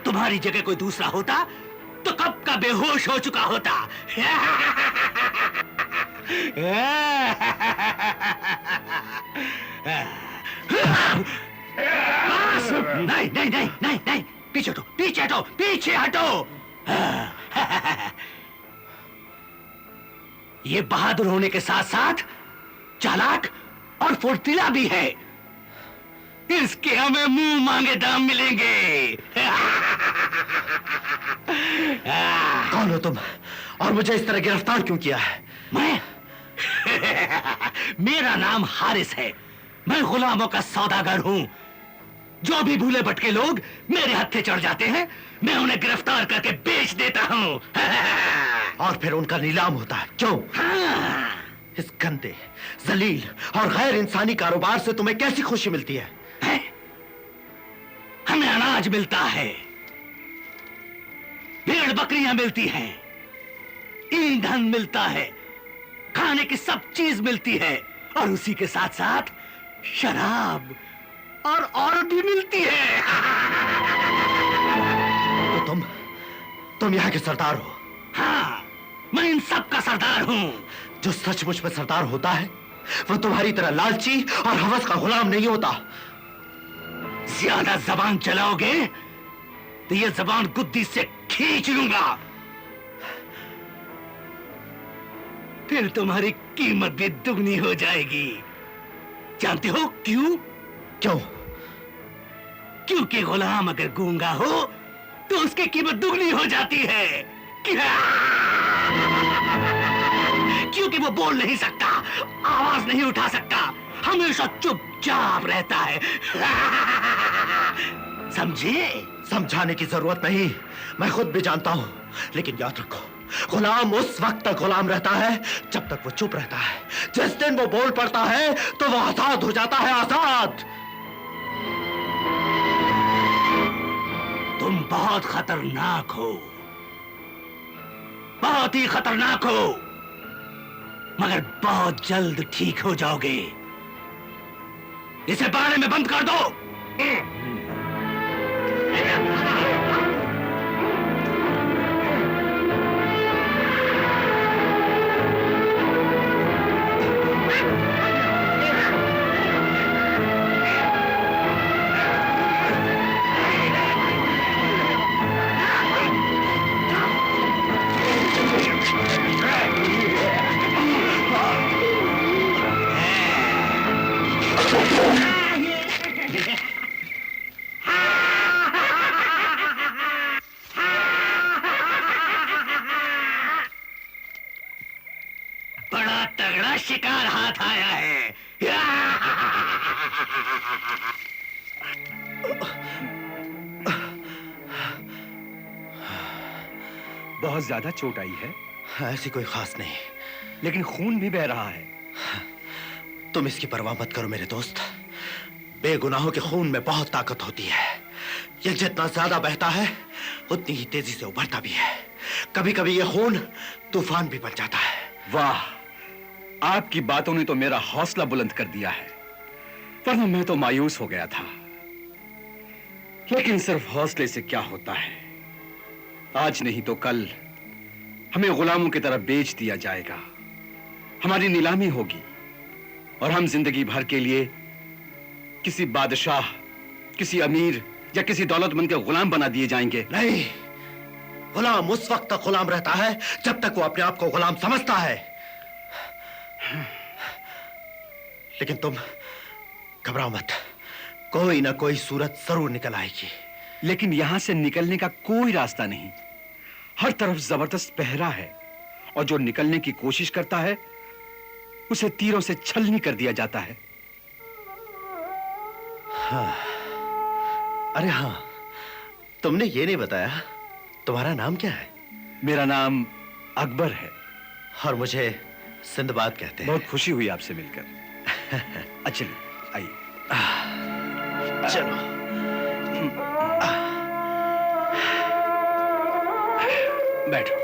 तुम्हारी जगह कोई दूसरा होता तो कब का बेहोश हो चुका होता। नहीं नहीं नहीं नहीं नहीं, पीछे हटो, पीछे हटो, पीछे हटो। ये बहादुर होने के साथ साथ चालाक और फुर्तीला भी है। इसके हमें मुंह मांगे दाम मिलेंगे। कौन हो तुम और मुझे इस तरह गिरफ्तार क्यों किया है? मैं मेरा नाम हारिस है। मैं गुलामों का सौदागर हूं। जो भी भूले भटके लोग मेरे हत्थे चढ़ जाते हैं, मैं उन्हें गिरफ्तार करके बेच देता हूं। और फिर उनका नीलाम होता है, क्यों? हाँ। इस गंदे, जलील और गैर इंसानी कारोबार से तुम्हें कैसी खुशी मिलती है? हमें अनाज मिलता है, भेड़ बकरियां मिलती हैं, ईंधन मिलता है, खाने की सब चीज मिलती है, और उसी के साथ साथ शराब और औरत भी मिलती है। तो तुम यहाँ के सरदार हो? हाँ, मैं इन सब का सरदार हूं। जो सचमुच में सरदार होता है वो तुम्हारी तरह लालची और हवस का गुलाम नहीं होता। ज्यादा जबान चलाओगे तो ये जबान गुद्दी से खींच लूंगा। फिर तुम्हारी कीमत भी दुगनी हो जाएगी। जानते हो क्यों? क्यों? क्योंकि गुलाम अगर गूंगा हो तो उसकी कीमत दुगनी हो जाती है। क्योंकि वो बोल नहीं सकता, आवाज नहीं उठा सकता, हमेशा चुपचाप रहता है। समझे? समझाने की जरूरत नहीं, मैं खुद भी जानता हूं। लेकिन याद रखो, गुलाम उस वक्त तक गुलाम रहता है जब तक वो चुप रहता है। जिस दिन वो बोल पड़ता है तो वो आजाद हो जाता है, आजाद। तुम बहुत खतरनाक हो, बहुत ही खतरनाक हो, मगर बहुत जल्द ठीक हो जाओगे। इसे बाड़े में बंद कर दो। बड़ा तगड़ा शिकार हाथ आया है। बहुत ज्यादा चोट आई है? ऐसी कोई खास नहीं, लेकिन खून भी बह रहा है। तुम इसकी परवाह मत करो मेरे दोस्त। बेगुनाहों के खून में बहुत ताकत होती है। ये जितना ज्यादा बहता है उतनी ही तेजी से उभरता भी है। कभी कभी ये खून तूफान भी बन जाता है। वाह, आपकी बातों ने तो मेरा हौसला बुलंद कर दिया है, वरना मैं तो मायूस हो गया था। लेकिन सिर्फ हौसले से क्या होता है? आज नहीं तो कल हमें गुलामों की तरह बेच दिया जाएगा, हमारी नीलामी होगी और हम जिंदगी भर के लिए किसी बादशाह, किसी अमीर या किसी दौलतमंद के गुलाम बना दिए जाएंगे। नहीं, गुलाम उस वक्त तक गुलाम रहता है जब तक वो अपने आप को गुलाम समझता है। लेकिन तुम घबराओ मत, कोई ना कोई सूरत जरूर निकल आएगी। लेकिन यहां से निकलने का कोई रास्ता नहीं। हर तरफ जबरदस्त पहरा है और जो निकलने की कोशिश करता है उसे तीरों से छलनी कर दिया जाता है। हाँ। अरे हाँ, तुमने ये नहीं बताया तुम्हारा नाम क्या है? मेरा नाम अकबर है। और मुझे सिंदबाद कहते हैं। बहुत खुशी हुई आपसे मिलकर। चलिए आइए। चलो। बैठो।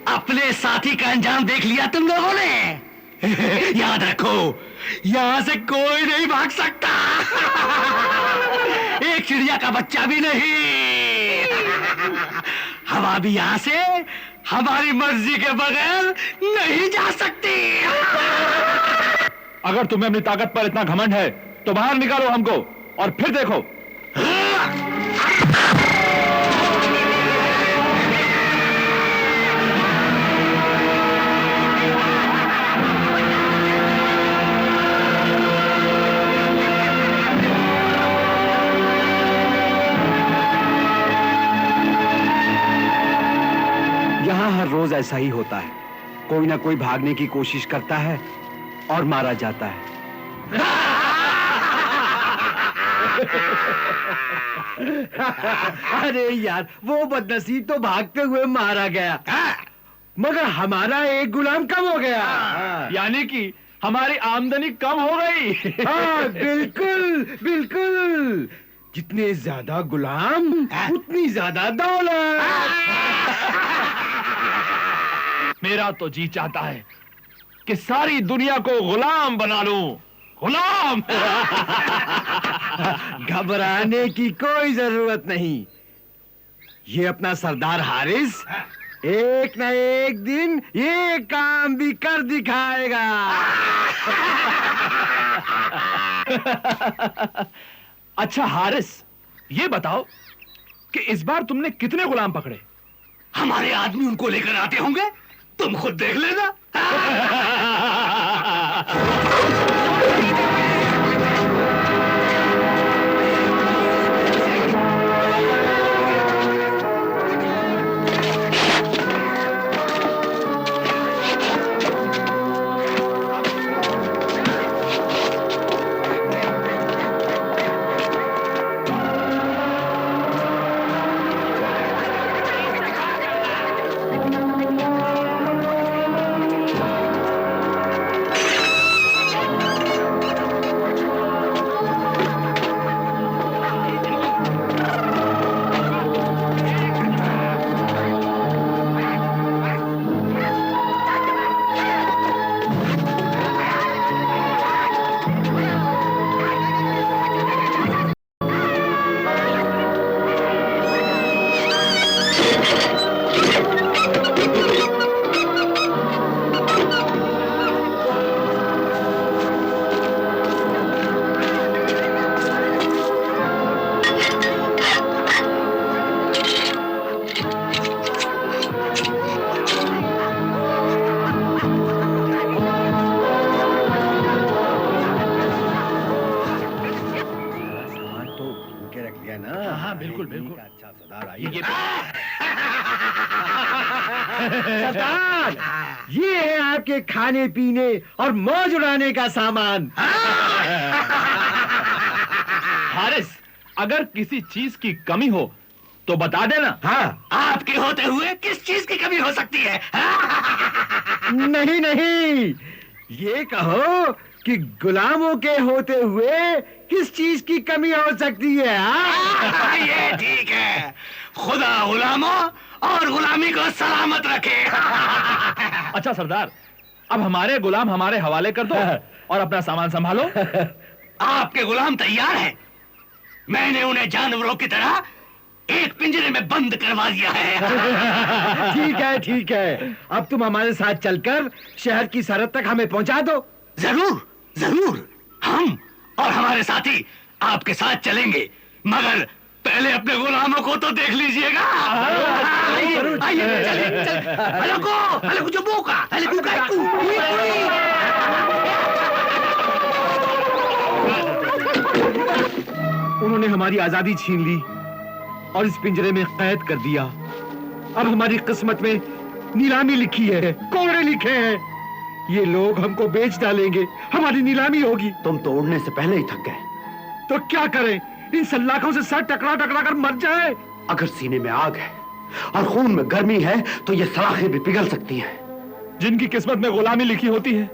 अपने साथी का अंजाम देख लिया तुम लोगों ने। याद रखो, यहां से कोई नहीं भाग सकता। एक चिड़िया का बच्चा भी नहीं। हवा भी यहां से हमारी मर्जी के बगैर नहीं जा सकती। अगर तुम्हें अपनी ताकत पर इतना घमंड है तो बाहर निकालो हमको और फिर देखो। यहां हर रोज ऐसा ही होता है, कोई ना कोई भागने की कोशिश करता है और मारा जाता है। अरे यार, वो बदनसीब तो भागते हुए मारा गया, मगर हमारा एक गुलाम कम हो गया। यानी कि हमारी आमदनी कम हो गई। हाँ, बिल्कुल बिल्कुल। जितने ज्यादा गुलाम उतनी ज्यादा दौलत। मेरा तो जी चाहता है कि सारी दुनिया को गुलाम बना लूं। गुलाम। घबराने की कोई जरूरत नहीं। ये अपना सरदार हारिस एक न एक दिन ये काम भी कर दिखाएगा। अच्छा हारिस, ये बताओ कि इस बार तुमने कितने गुलाम पकड़े? हमारे आदमी उनको लेकर आते होंगे, तुम खुद देख लेना। के रख लिया ना? हाँ, बिल्कुल, एक बिल्कुल। अच्छा सरदार आइए। ये सरदार, ये है आपके खाने पीने और मौज उड़ाने का सामान। हारिस, अगर किसी चीज की कमी हो तो बता देना। हाँ। आपके होते हुए किस चीज की कमी हो सकती है? नहीं नहीं, ये कहो कि गुलामों के होते हुए किस चीज की कमी हो सकती है? हाँ? ये ठीक है। खुदा गुलामों और गुलामी को सलामत रखे। अच्छा सरदार, अब हमारे गुलाम हमारे हवाले कर दो और अपना सामान संभालो। आपके गुलाम तैयार हैं। मैंने उन्हें जानवरों की तरह एक पिंजरे में बंद करवा दिया है। ठीक है। अब तुम हमारे साथ चलकर शहर की सरहद तक हमें पहुंचा दो। जरूर जरूर, हम और हमारे साथी आपके साथ चलेंगे, मगर पहले अपने गुलामों को तो देख लीजिएगा। जरूर। आइए, चलिए। अलगो जो बोका, अलगो का उन्होंने हमारी आजादी छीन ली और इस पिंजरे में कैद कर दिया। अब हमारी किस्मत में नीलामी लिखी है, कोड़े लिखे हैं। ये लोग हमको बेच डालेंगे, हमारी नीलामी होगी। तुम तो उड़ने से पहले ही थक गए। तो क्या करें? इन सल्लाखों से सर टकरा टकरा कर मर जाए। अगर सीने में आग है और खून में गर्मी है तो ये सलाखें भी पिघल सकती हैं। जिनकी किस्मत में गुलामी लिखी होती है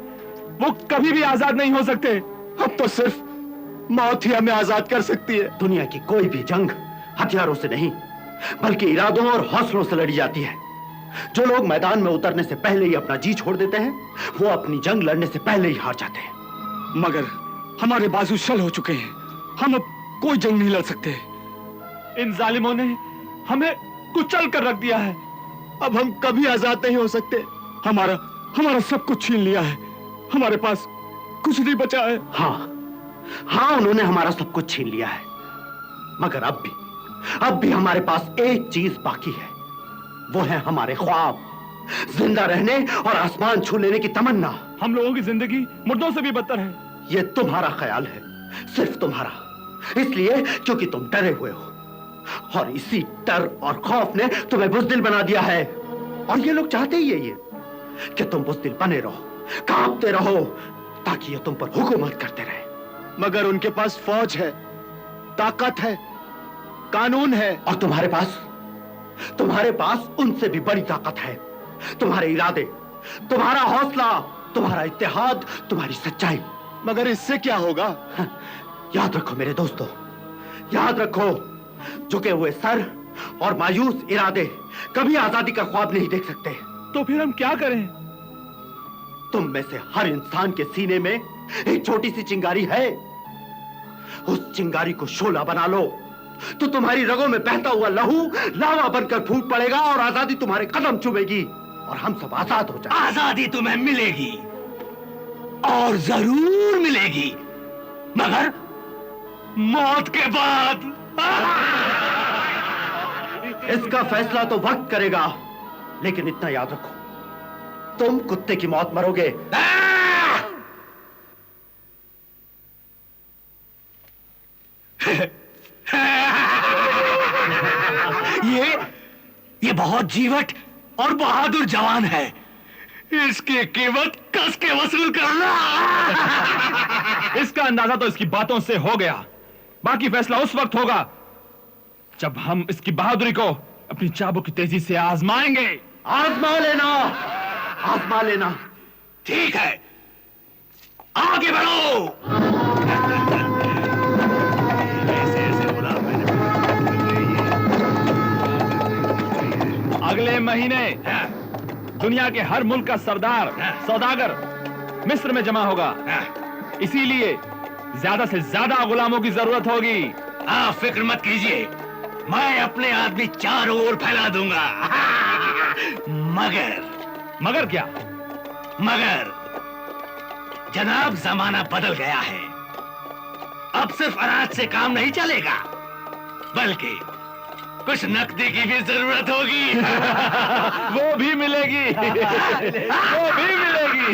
वो कभी भी आजाद नहीं हो सकते। अब तो सिर्फ मौत ही हमें आजाद कर सकती है। दुनिया की कोई भी जंग हथियारों से नहीं, बल्कि इरादों और हौसलों से लड़ी जाती है। जो लोग मैदान में उतरने से पहले ही अपना जी छोड़ देते हैं, वो अपनी जंग लड़ने से पहले ही हार जाते हैं। मगर हमारे बाजू शल हो चुके हैं, हम अब कोई जंग नहीं लड़ सकते। इन जालिमों ने हमें कुचल कर रख दिया है। अब हम कभी आजाद नहीं हो सकते। हमारा सब कुछ छीन लिया है, हमारे पास कुछ नहीं बचा है। हाँ, उन्होंने हमारा सब कुछ छीन लिया है, मगर अब भी हमारे पास एक चीज बाकी है। वो है हमारे ख्वाब, जिंदा रहने और आसमान छू लेने की तमन्ना। हम लोगों की जिंदगी मुर्दों से भी बदतर है। ये तुम्हारा ख्याल है, सिर्फ तुम्हारा, इसलिए क्योंकि तुम डरे हुए हो, और इसी डर और खौफ ने तुम्हें बुज़दिल बना दिया है। और ये लोग चाहते ही यही है कि तुम बुज़दिल बने रहो, कांपते रहो, ताकि ये तुम पर हुकूमत करते रहे। मगर उनके पास फौज है, ताकत है, कानून है। और तुम्हारे पास उनसे भी बड़ी ताकत है। तुम्हारे इरादे, तुम्हारा हौसला, तुम्हारा इत्तेहाद, तुम्हारी सच्चाई। मगर इससे क्या होगा? याद रखो मेरे दोस्तों, याद रखो, झुके हुए सर और मायूस इरादे कभी आजादी का ख्वाब नहीं देख सकते। तो फिर हम क्या करें? तुम में से हर इंसान के सीने में एक छोटी सी चिंगारी है। उस चिंगारी को शोला बना लो तो तुम्हारी रगों में बहता हुआ लहू लावा बनकर फूट पड़ेगा और आजादी तुम्हारे कदम चूमेगी और हम सब आजाद हो जाएंगे। आजादी तुम्हें मिलेगी और जरूर मिलेगी, मगर मौत के बाद। इसका फैसला तो वक्त करेगा, लेकिन इतना याद रखो, तुम कुत्ते की मौत मरोगे। ये बहुत जीवट और बहादुर जवान है। इसकी कीमत कस के वसूल करना। इसका अंदाजा तो इसकी बातों से हो गया। बाकी फैसला उस वक्त होगा जब हम इसकी बहादुरी को अपनी चाबुक की तेजी से आजमाएंगे। आजमा लेना। ठीक है, आगे बढ़ो। ऐसे गुलाम मैंने अगले महीने दुनिया के हर मुल्क का सरदार सौदागर मिस्र में जमा होगा। इसीलिए ज्यादा से ज्यादा गुलामों की जरूरत होगी। आप फिक्र मत कीजिए, मैं अपने आदमी चारों ओर फैला दूंगा। मगर क्या? मगर जनाब, जमाना बदल गया है। अब सिर्फ अनाज से काम नहीं चलेगा, बल्कि कुछ नकदी की भी जरूरत होगी। वो भी मिलेगी। वो भी मिलेगी।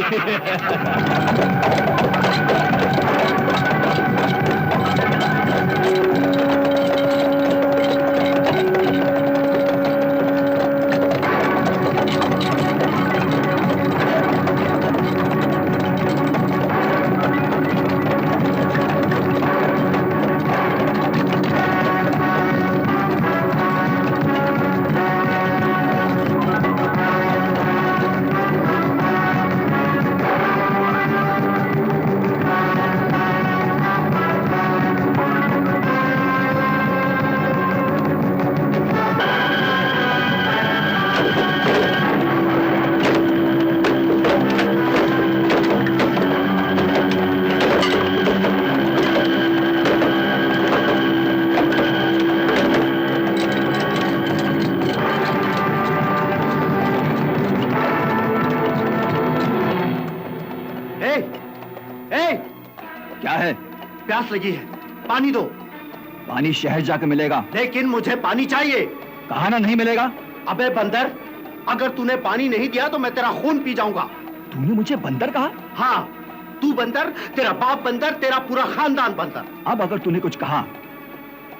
प्यास लगी है, पानी दो। पानी शहर जाके मिलेगा। लेकिन मुझे पानी चाहिए। कहा ना नहीं मिलेगा। अबे बंदर, अगर तूने पानी नहीं दिया तो मैं तेरा खून पी जाऊंगा। तूने मुझे बंदर कहा? हाँ, तू बंदर, तेरा बाप बंदर, तेरा पूरा खानदान बंदर। अब अगर तूने कुछ कहा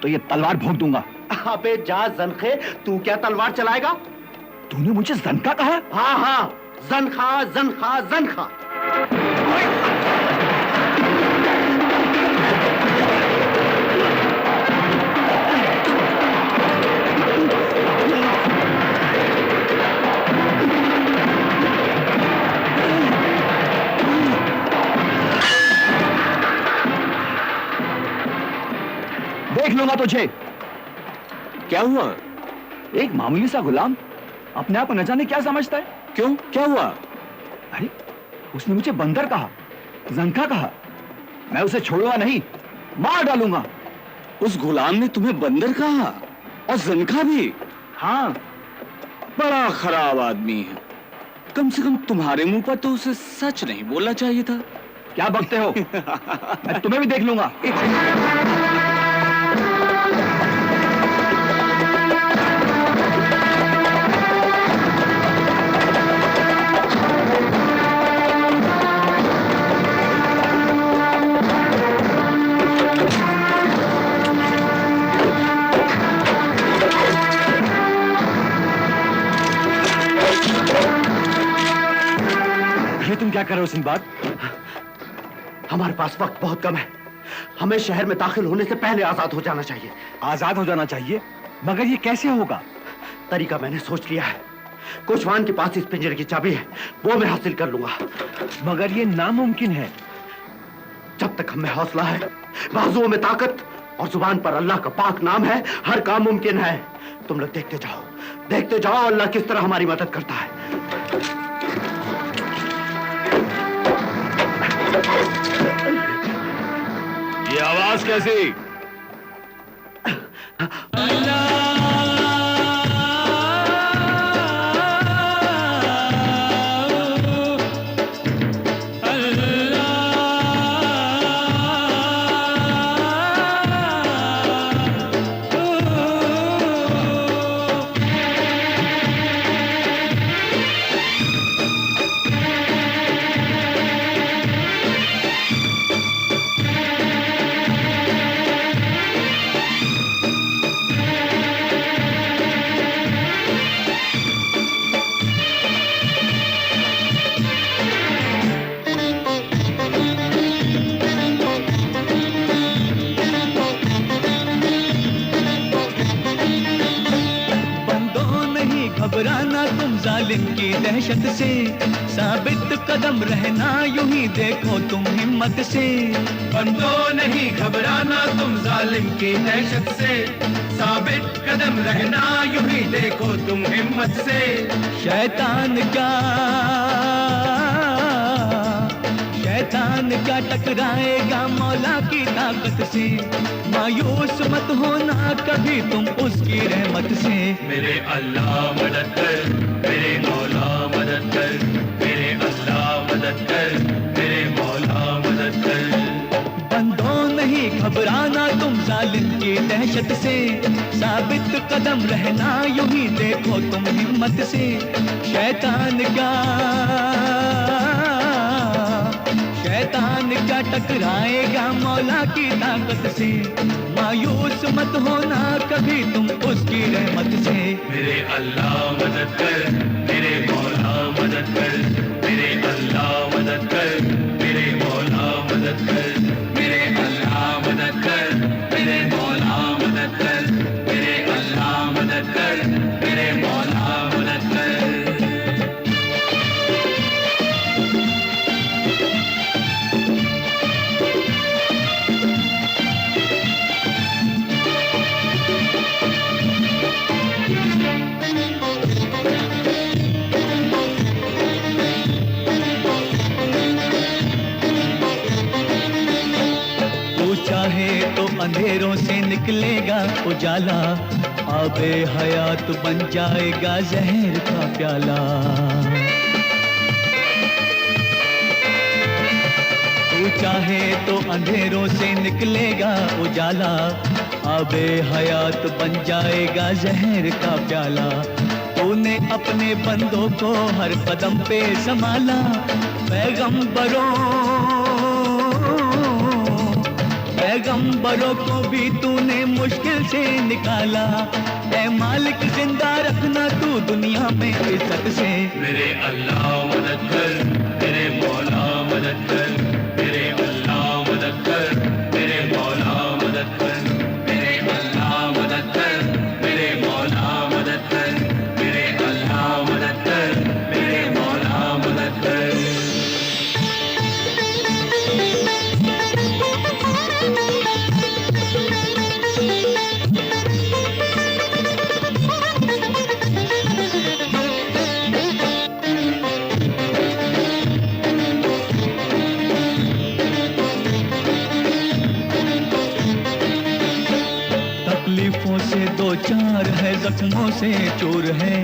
तो ये तलवार भोंक दूंगा। अबे जा जनखे, तू क्या तलवार चलाएगा? तूने मुझे जनका कहा? हाँ हाँ, जनखा जनखा जनखा। देख लूंगा तुझे। क्या हुआ? एक मामूली सा गुलाम अपने आप को न जाने क्या समझता है। क्यों, क्या हुआ? अरे उसने मुझे बंदर कहा, जंखा कहा। मैं उसे छोड़ूंगा नहीं, मार डालूंगा। उस गुलाम ने तुम्हें बंदर कहा और जंखा भी? हाँ, बड़ा खराब आदमी है। कम से कम तुम्हारे मुंह पर तो उसे सच नहीं बोलना चाहिए था। क्या बकते हो? मैं तुम्हें भी देख लूंगा। तुम क्या कर रहे हो सिंबाद? हमारे पास वक्त बहुत कम है। हमें शहर में दाखिल होने से पहले आजाद हो जाना चाहिए। आजाद हो जाना चाहिए? मगर ये कैसे होगा? तरीका मैंने सोच लिया है। कोचवान के पास इस पिंजरे की चाबी है, वो मैं हासिल कर लूंगा। मगर ये नामुमकिन है। जब तक हमें हौसला है, बाजुओं में ताकत और जुबान पर अल्लाह का पाक नाम है, हर काम मुमकिन है। तुम लोग देखते जाओ अल्लाह किस तरह हमारी मदद करता है। ये आवाज कैसी? घबराना तुम जालिम की दहशत से, साबित कदम रहना यूं ही देखो तुम हिम्मत से। बंदो नहीं घबराना तुम जालिम की दहशत से, साबित कदम रहना यूं ही देखो तुम हिम्मत से। शैतान क्या टकराएगा मौला की ताकत से। मायूस मत होना कभी तुम उसकी रहमत से। मेरे अल्लाह मदद कर, मेरे मौला मदद कर, मेरे अल्लाह मदद कर, मेरे मौला मदद कर। बंदो नहीं घबराना तुम जालिम की दहशत से, साबित कदम रहना यूं ही देखो तुम हिम्मत से। शैतान क्या टकराएगा मौला की ताकत से। मायूस मत होना कभी तुम उसकी रहमत से। मेरे अल्लाह मदद कर, मेरे मौला मदद कर, मेरे अल्लाह मदद कर, मेरे मौला मदद कर, मेरे अल्लाह मदद कर, मेरे मौला मदद कर, मेरे अल्लाह मदद कर, मेरे मौला मदद कर। चाहे तो अंधेरों से निकलेगा उजाला, आबे हयात बन जाएगा जहर का प्याला। तू चाहे तो अंधेरों से निकलेगा उजाला, आबे हयात बन जाएगा जहर का प्याला। तूने अपने बंदों को हर कदम पे संभाला, पैगंबरों को भी तूने मुश्किल से निकाला। ऐ मालिक जिंदा रखना तू दुनिया में इज्जत से। मेरे अल्लाह मदद कर, मेरे मौला मदद कर, मेरे अल्लाह मदद कर, मेरे मौला मदद कर, मेरे अल्लाह मदद कर, मेरे मौला मदद कर, मेरे अल्लाह मदद कर, मेरे मौला मदद कर। तकलीफों से दो चार है, जख्मों से चूर है,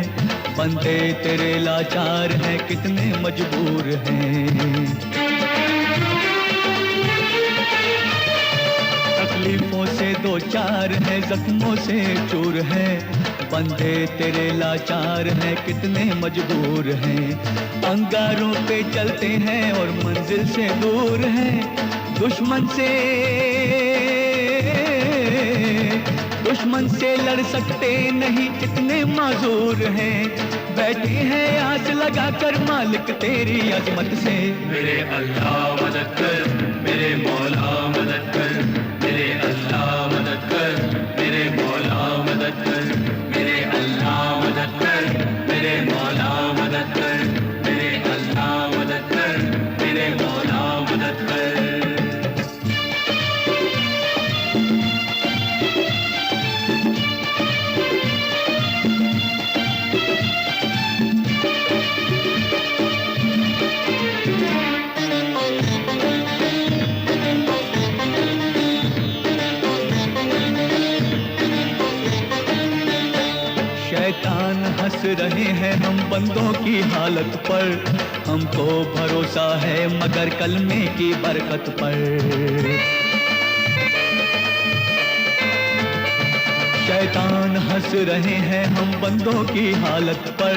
बंदे तेरे लाचार हैं, कितने मजबूर हैं। तकलीफों से दो चार है, जख्मों से चूर है, बंदे तेरे लाचार हैं, कितने मजबूर हैं। अंगारों पे चलते हैं और मंजिल से दूर हैं, दुश्मन से लड़ सकते नहीं, इतने माजूर हैं। बैठे हैं आस लगाकर मालिक तेरी अजमत से। मेरे अल्लाह मदद कर, मेरे मौला मदद कर, मेरे अल्लाह मदद कर, मेरे मौला मदद कर, मेरे अल्लाह मदद कर, मेरे मौला मदद कर, मेरे अल्लाह मदद कर, मेरे मौला मदद कर। शैतान हंस रहे हैं हम बंदों की हालत पर, हमको भरोसा है मगर कलमे की बरकत पर। शैतान हंस रहे हैं हम बंदों की हालत पर,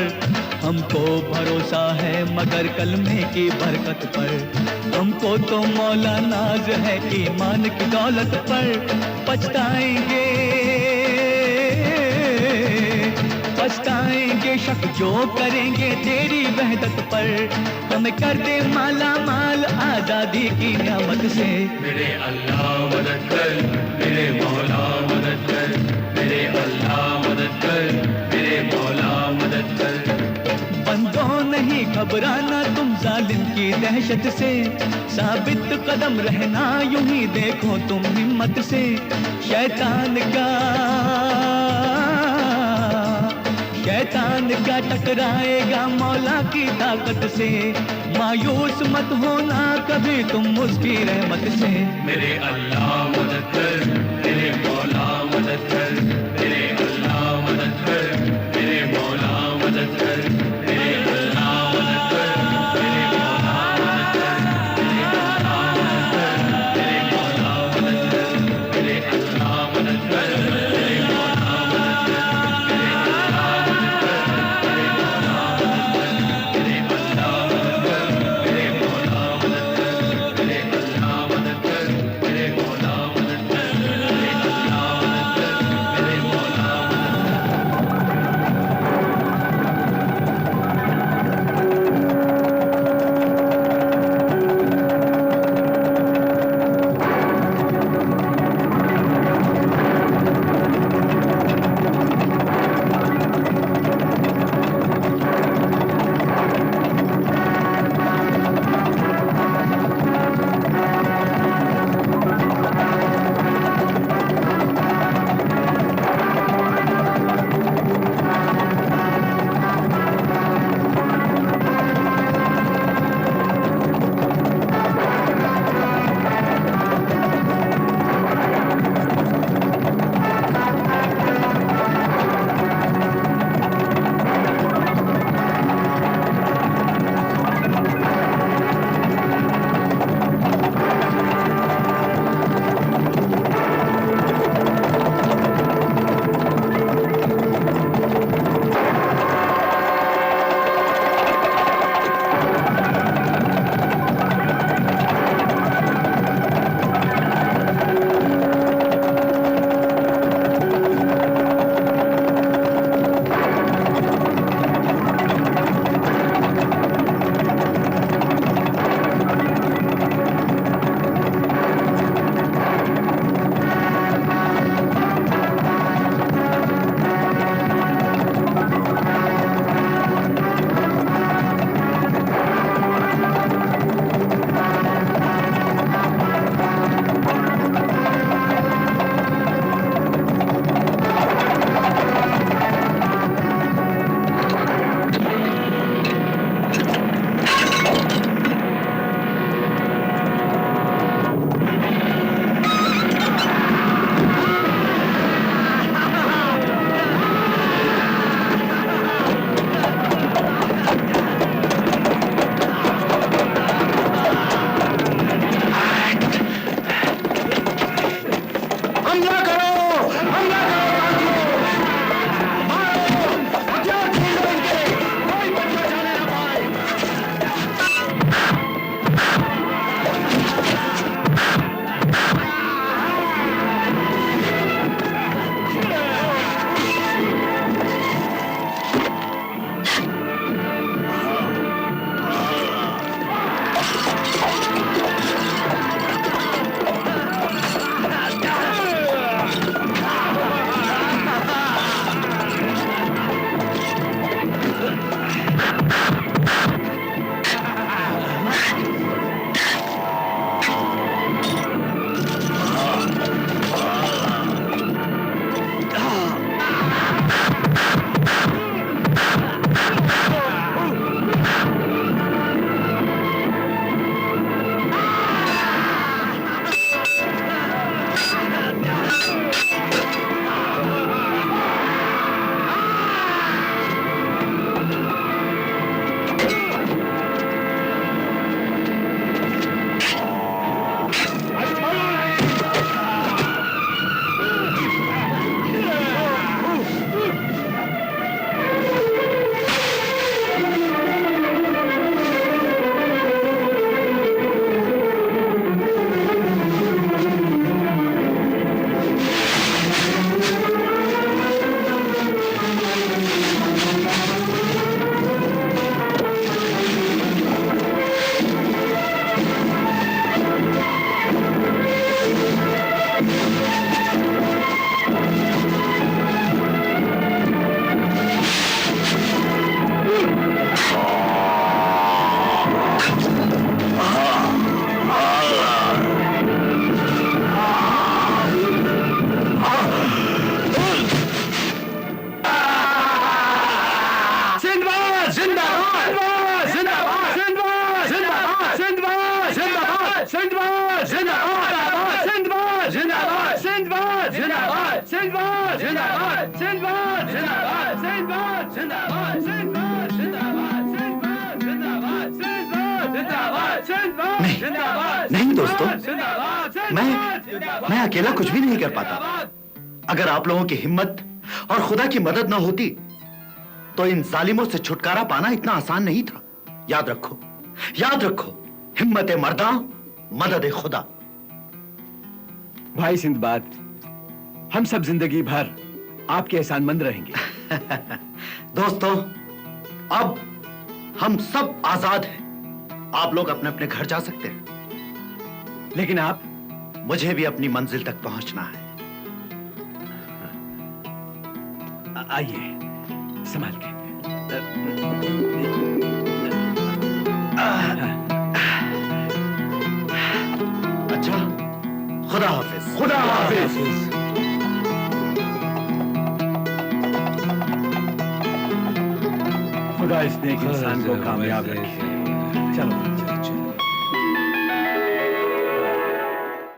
हमको भरोसा है मगर कलमे की बरकत पर। हमको तो मौला नाज है ईमान की दौलत पर, पछताएंगे शक जो करेंगे तेरी वहदत पर। हमें कर दे माला माल आजादी की नियामत से। मेरे अल्लाह मदद कर, मेरे मौला मदद कर, मेरे अल्लाह मदद कर, मेरे मौला मदद कर। बंदों नहीं घबराना तुम जालिम की दहशत से, साबित कदम रहना यूं ही देखो तुम हिम्मत से। शैतान क्या टकराएगा मौला की ताकत से। मायूस मत होना कभी तुम उसकी रहमत से। मेरे अल्लाह मदद कर, मेरे मौला मदद कर, मेरे अल्लाह मदद कर, मेरे मौला मदद कर, मेरे अल्लाह मदद कर, मेरे मौला मदद कर, मेरे अल्लाह मदद कर, मेरे मौला मदद कर, मेरे अल्लाह मदद कर, मेरे मौला मदद कर, मेरे अल्लाह मदद कर, मेरे मौला मदद कर, मेरे अल्लाह मदद कर, मेरे मौला मदद कर, मेरे अल्लाह मदद कर, मेरे मौला मदद कर, मेरे अल्लाह मदद कर, मेरे जिंदाबाद जिंदाबाद जिंदाबाद जिंदाबाद जिंदाबाद जिंदाबाद जिंदाबाद जिंदाबाद जिंदाबाद जिंदाबाद जिंदाबाद नहीं दोस्तों, जिंदाबाद मैं अकेला कुछ भी नहीं कर पाता। अगर आप लोगों की हिम्मत और खुदा की मदद ना होती तो इन जालिमों से छुटकारा पाना इतना आसान नहीं था। याद रखो, याद रखो, हिम्मत मर्दा, मदद खुदा। भाई सिंदबाद, हम सब जिंदगी भर आपके एहसानमंद रहेंगे। दोस्तों, अब हम सब आजाद हैं। आप लोग अपने अपने घर जा सकते हैं, लेकिन आप? मुझे भी अपनी मंजिल तक पहुंचना है। आइए, संभाल के। अच्छा, खुदा हाफिज। खुदा हाफिज। खुदा इस नेक इंसान को कामयाब रखे। चलो।